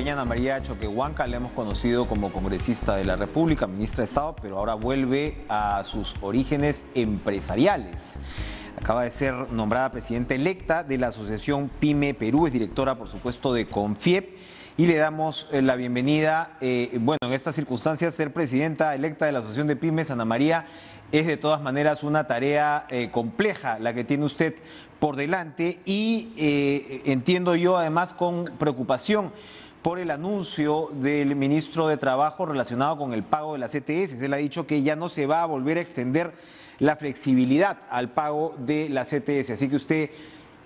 pequeña Ana María Choquehuanca la hemos conocido como congresista de la República, ministra de Estado, pero ahora vuelve a sus orígenes empresariales. Acaba de ser nombrada presidenta electa de la Asociación PYME Perú, es directora, por supuesto, de CONFIEP, y le damos la bienvenida. Bueno, en estas circunstancias, ser presidenta electa de la Asociación de Pymes, Ana María, es de todas maneras una tarea compleja la que tiene usted por delante y entiendo yo además con preocupación por el anuncio del ministro de Trabajo relacionado con el pago de las ETS. Él ha dicho que ya no se va a volver a extender la flexibilidad al pago de las ETS, así que usted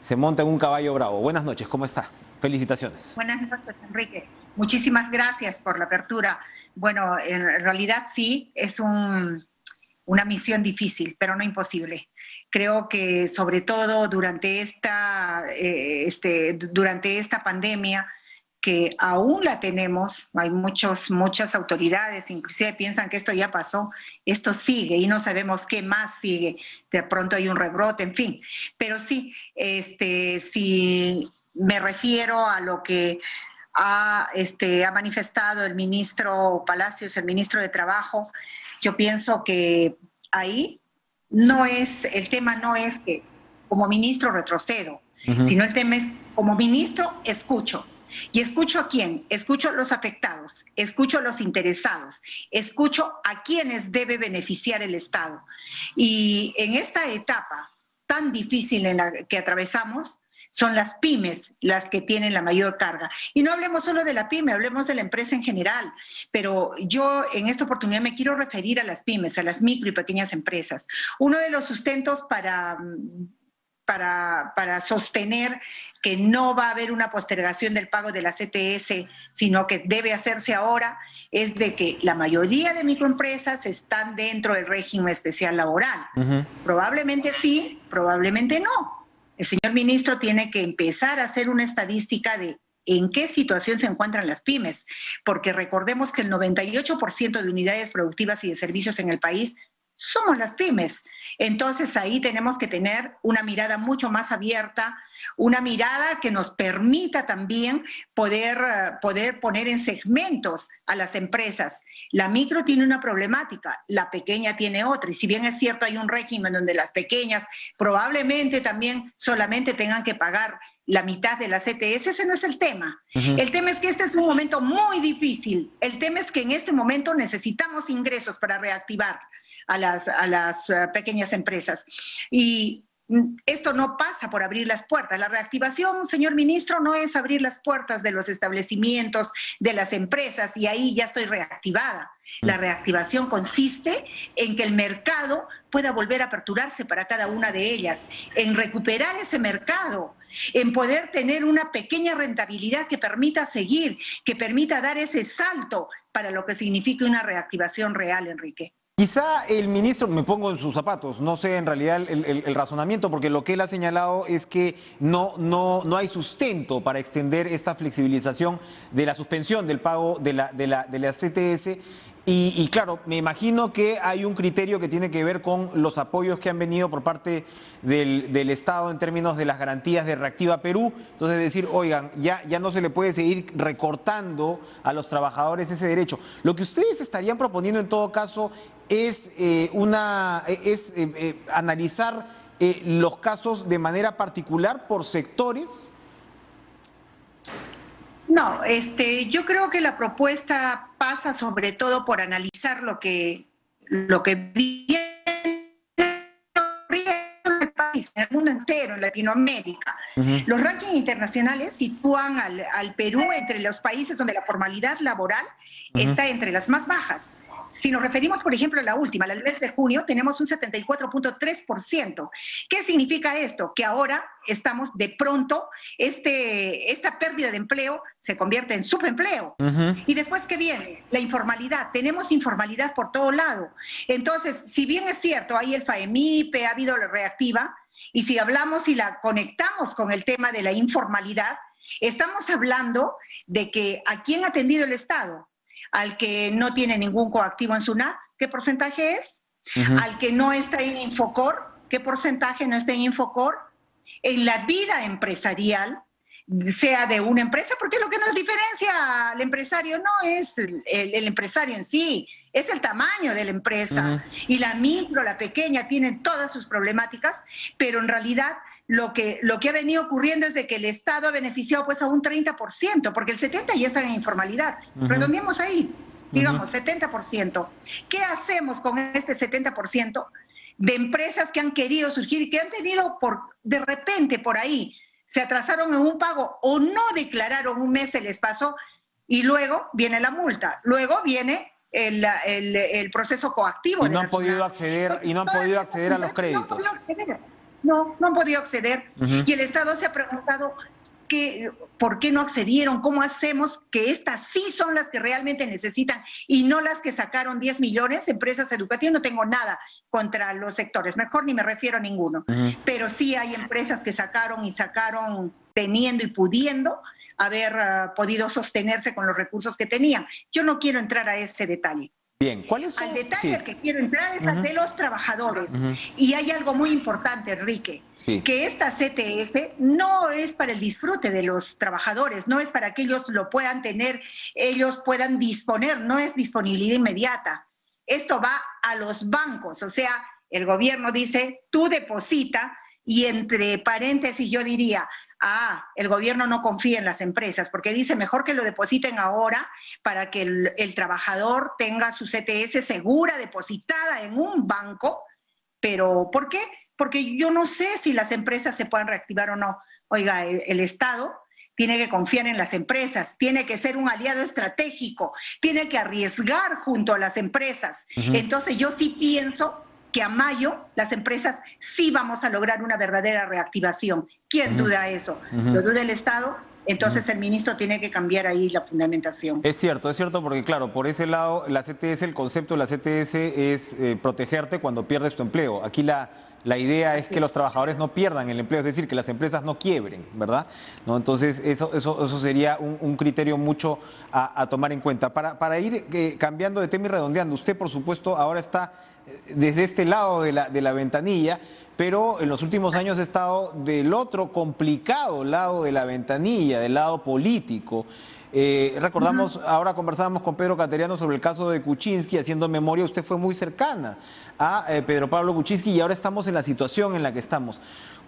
se monta en un caballo bravo. Buenas noches, ¿cómo está? Felicitaciones. Buenas noches, Enrique. Muchísimas gracias por la apertura. Bueno, en realidad sí, es una misión difícil, pero no imposible. Creo que sobre todo durante esta pandemia, que aún la tenemos, hay muchas autoridades, inclusive piensan que esto ya pasó, esto sigue y no sabemos qué más sigue, de pronto hay un rebrote, en fin. Pero sí, si me refiero a lo que ha manifestado el ministro Palacios, el ministro de Trabajo, yo pienso que ahí el tema no es que como ministro retrocedo, sino el tema es como ministro escucho. ¿Y escucho a quién? Escucho a los afectados, escucho a los interesados, escucho a quienes debe beneficiar el Estado. Y en esta etapa tan difícil en la que atravesamos, son las pymes las que tienen la mayor carga. Y no hablemos solo de la pyme, hablemos de la empresa en general. Pero yo en esta oportunidad me quiero referir a las pymes, a las micro y pequeñas empresas. Uno de los sustentos para sostener que no va a haber una postergación del pago de las ETS, sino que debe hacerse ahora, es de que la mayoría de microempresas están dentro del régimen especial laboral. Probablemente sí, probablemente no. El señor ministro tiene que empezar a hacer una estadística de en qué situación se encuentran las pymes, porque recordemos que el 98% de unidades productivas y de servicios en el país somos las pymes. Entonces ahí tenemos que tener una mirada mucho más abierta, una mirada que nos permita también poder poner en segmentos a las empresas. La micro tiene una problemática, la pequeña tiene otra, y si bien es cierto hay un régimen donde las pequeñas probablemente también solamente tengan que pagar la mitad de las ETS, ese no es el tema. El tema es que este es un momento muy difícil, el tema es que en este momento necesitamos ingresos para reactivar a las pequeñas empresas. Y esto no pasa por abrir las puertas. La reactivación, señor ministro, no es abrir las puertas de los establecimientos, de las empresas, y ahí ya estoy reactivada. La reactivación consiste en que el mercado pueda volver a aperturarse para cada una de ellas, en recuperar ese mercado, en poder tener una pequeña rentabilidad que permita seguir, que permita dar ese salto para lo que signifique una reactivación real, Enrique. Quizá el ministro, me pongo en sus zapatos, no sé en realidad el razonamiento, porque lo que él ha señalado es que no hay sustento para extender esta flexibilización de la suspensión del pago de las CTS. Y claro, me imagino que hay un criterio que tiene que ver con los apoyos que han venido por parte del Estado en términos de las garantías de Reactiva Perú. Entonces decir, oigan, ya no se le puede seguir recortando a los trabajadores ese derecho. Lo que ustedes estarían proponiendo en todo caso es analizar los casos de manera particular por sectores. No, yo creo que la propuesta pasa sobre todo por analizar lo que viene en el país, en el mundo entero, en Latinoamérica. Los rankings internacionales sitúan al Perú entre los países donde la formalidad laboral está entre las más bajas. Si nos referimos, por ejemplo, a la última, el mes de junio, tenemos un 74.3%. ¿Qué significa esto? Que ahora estamos de pronto, esta pérdida de empleo se convierte en subempleo. Y después, ¿qué viene? La informalidad. Tenemos informalidad por todo lado. Entonces, si bien es cierto, hay el FAEMIPE, ha habido la reactiva, y si hablamos y la conectamos con el tema de la informalidad, estamos hablando de que ¿a quién ha atendido el Estado? Al que no tiene ningún coactivo en SUNAT, ¿qué porcentaje es? Al que no está en Infocor, ¿qué porcentaje no está en Infocor? En la vida empresarial, sea de una empresa, porque lo que nos diferencia al empresario no es el empresario en sí, es el tamaño de la empresa. Y la micro, la pequeña, tienen todas sus problemáticas, pero en realidad lo que ha venido ocurriendo es de que el Estado ha beneficiado pues a un 30%, porque el 70% ya está en informalidad. Redondeemos ahí, digamos, 70%. ¿Qué hacemos con este 70% de empresas que han querido surgir y que han tenido de repente por ahí, se atrasaron en un pago o no declararon un mes, se les pasó, y luego viene la multa, luego viene el proceso coactivo. Y no han podido acceder, a los créditos. No han podido acceder. Y el Estado se ha preguntado por qué no accedieron, cómo hacemos que estas sí son las que realmente necesitan y no las que sacaron 10 millones, empresas educativas. No tengo nada contra los sectores, mejor ni me refiero a ninguno, pero sí hay empresas que sacaron teniendo y pudiendo haber podido sostenerse con los recursos que tenían. Yo no quiero entrar a ese detalle. Bien, ¿cuáles son? Al detalle al que quiero entrar es al de los trabajadores. Y hay algo muy importante, Enrique, que esta CTS no es para el disfrute de los trabajadores, no es para que ellos lo puedan tener, ellos puedan disponer, no es disponibilidad inmediata. Esto va a los bancos, o sea, el gobierno dice, tú deposita, y entre paréntesis yo diría, el gobierno no confía en las empresas, porque dice mejor que lo depositen ahora para que el trabajador tenga su CTS segura, depositada en un banco. Pero ¿por qué? Porque yo no sé si las empresas se puedan reactivar o no. Oiga, el Estado tiene que confiar en las empresas, tiene que ser un aliado estratégico, tiene que arriesgar junto a las empresas. Entonces yo sí pienso que a mayo las empresas sí vamos a lograr una verdadera reactivación. ¿Quién duda eso? ¿Lo duda el Estado? Entonces el ministro tiene que cambiar ahí la fundamentación. Es cierto, porque claro, por ese lado la CTS, el concepto de la CTS es protegerte cuando pierdes tu empleo. Aquí la idea es que los trabajadores no pierdan el empleo, es decir, que las empresas no quiebren, ¿verdad? ¿No? Entonces eso sería un criterio mucho a tomar en cuenta. Para ir cambiando de tema y redondeando, usted por supuesto ahora está desde este lado de la ventanilla, pero en los últimos años he estado del otro complicado lado de la ventanilla, del lado político. Recordamos, ahora conversábamos con Pedro Cateriano sobre el caso de Kuczynski, haciendo memoria, usted fue muy cercana a Pedro Pablo Kuczynski y ahora estamos en la situación en la que estamos.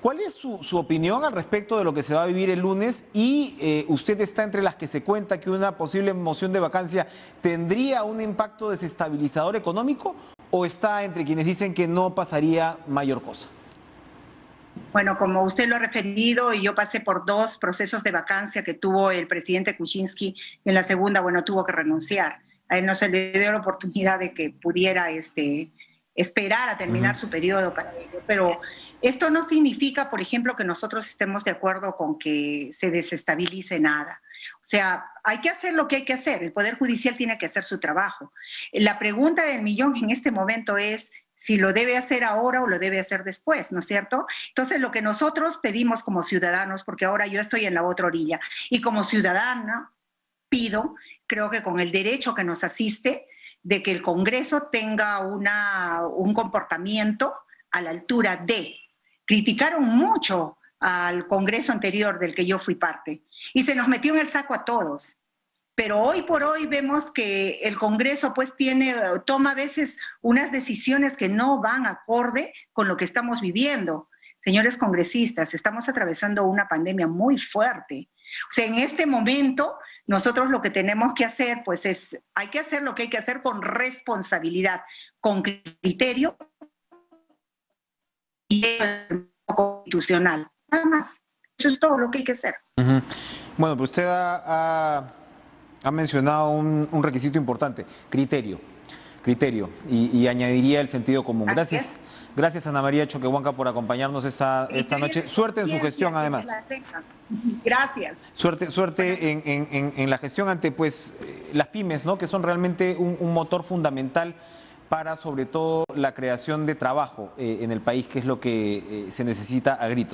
¿Cuál es su opinión al respecto de lo que se va a vivir el lunes? Y usted está entre las que se cuenta que una posible moción de vacancia tendría un impacto desestabilizador económico, ¿o está entre quienes dicen que no pasaría mayor cosa? Bueno, como usted lo ha referido, y yo pasé por 2 procesos de vacancia que tuvo el presidente Kuczynski, en la segunda, bueno, tuvo que renunciar. A él no se le dio la oportunidad de que pudiera esperar a terminar su periodo para ello. Pero esto no significa, por ejemplo, que nosotros estemos de acuerdo con que se desestabilice nada. O sea, hay que hacer lo que hay que hacer. El Poder Judicial tiene que hacer su trabajo. La pregunta del millón en este momento es si lo debe hacer ahora o lo debe hacer después, ¿no es cierto? Entonces, lo que nosotros pedimos como ciudadanos, porque ahora yo estoy en la otra orilla, y como ciudadana pido, creo que con el derecho que nos asiste, de que el Congreso tenga un comportamiento a la altura de. Criticaron mucho al Congreso anterior del que yo fui parte, y se nos metió en el saco a todos. Pero hoy por hoy vemos que el Congreso pues toma a veces unas decisiones que no van acorde con lo que estamos viviendo. Señores congresistas, estamos atravesando una pandemia muy fuerte. O sea, en este momento nosotros lo que tenemos que hacer pues hay que hacer lo que hay que hacer con responsabilidad, con criterio y constitucional. Nada más. Eso es todo lo que hay que hacer. Bueno, pues usted ha mencionado un requisito importante, criterio, y añadiría el sentido común. Gracias Ana María Choquehuanca por acompañarnos esta noche. Suerte en su gestión además. Gracias. Suerte en la gestión ante pues las pymes, ¿no? Que son realmente un motor fundamental para sobre todo la creación de trabajo en el país, que es lo que se necesita a gritos.